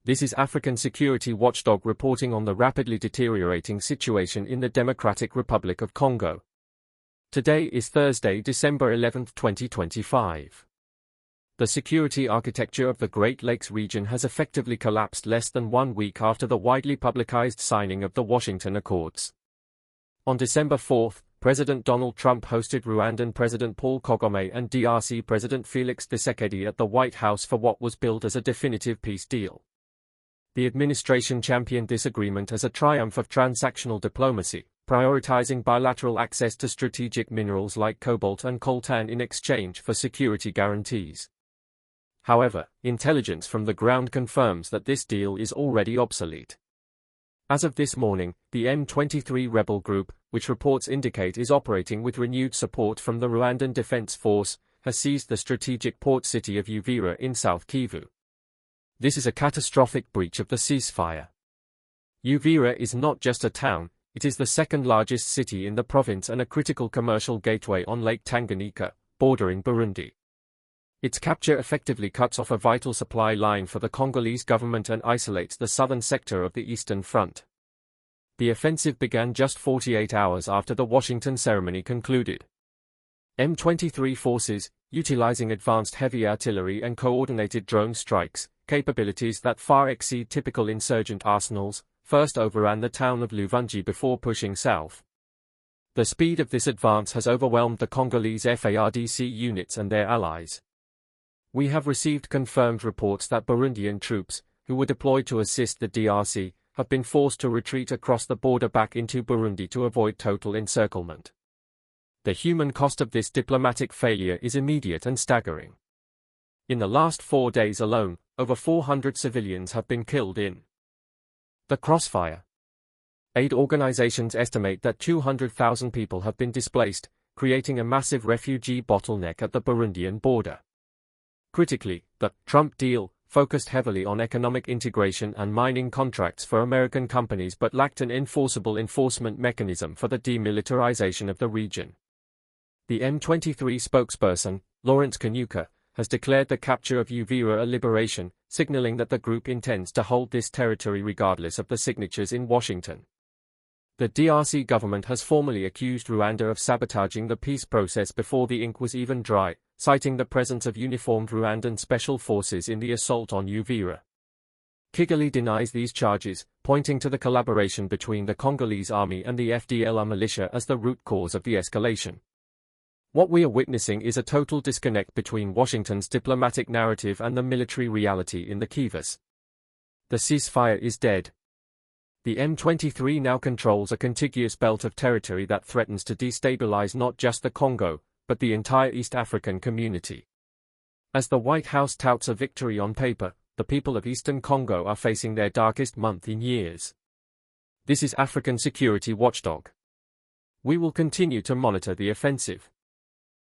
This is African security watchdog reporting on the rapidly deteriorating situation in the Democratic Republic of Congo. Today is Thursday, December 11, 2025. The security architecture of the Great Lakes region has effectively collapsed less than 1 week after the widely publicized signing of the Washington Accords. On December 4, President Donald Trump hosted Rwandan President Paul Kagame and DRC President Felix Tshisekedi at the White House for what was billed as a definitive peace deal. The administration championed this agreement as a triumph of transactional diplomacy, prioritizing bilateral access to strategic minerals like cobalt and coltan in exchange for security guarantees. However, intelligence from the ground confirms that this deal is already obsolete. As of this morning, the M23 rebel group, which reports indicate is operating with renewed support from the Rwandan Defense Force, has seized the strategic port city of Uvira in South Kivu. This is a catastrophic breach of the ceasefire. Uvira is not just a town, it is the second largest city in the province and a critical commercial gateway on Lake Tanganyika, bordering Burundi. Its capture effectively cuts off a vital supply line for the Congolese government and isolates the southern sector of the Eastern Front. The offensive began just 48 hours after the Washington ceremony concluded. M23 forces, utilizing advanced heavy artillery and coordinated drone strikes, capabilities that far exceed typical insurgent arsenals, first overran the town of Luvungi before pushing south. The speed of this advance has overwhelmed the Congolese FARDC units and their allies. We have received confirmed reports that Burundian troops, who were deployed to assist the DRC, have been forced to retreat across the border back into Burundi to avoid total encirclement. The human cost of this diplomatic failure is immediate and staggering. In the last 4 days alone, over 400 civilians have been killed in the crossfire. Aid organizations estimate that 200,000 people have been displaced, creating a massive refugee bottleneck at the Burundian border. Critically, the Trump deal focused heavily on economic integration and mining contracts for American companies but lacked an enforceable enforcement mechanism for the demilitarization of the region. The M23 spokesperson, Lawrence Kanyuka, has declared the capture of Uvira a liberation, signaling that the group intends to hold this territory regardless of the signatures in Washington. The DRC government has formally accused Rwanda of sabotaging the peace process before the ink was even dry, citing the presence of uniformed Rwandan special forces in the assault on Uvira. Kigali denies these charges, pointing to the collaboration between the Congolese army and the FDLR militia as the root cause of the escalation. What we are witnessing is a total disconnect between Washington's diplomatic narrative and the military reality in the Kivus. The ceasefire is dead. The M23 now controls a contiguous belt of territory that threatens to destabilize not just the Congo, but the entire East African community. As the White House touts a victory on paper, the people of Eastern Congo are facing their darkest month in years. This is African Security Watchdog. We will continue to monitor the offensive.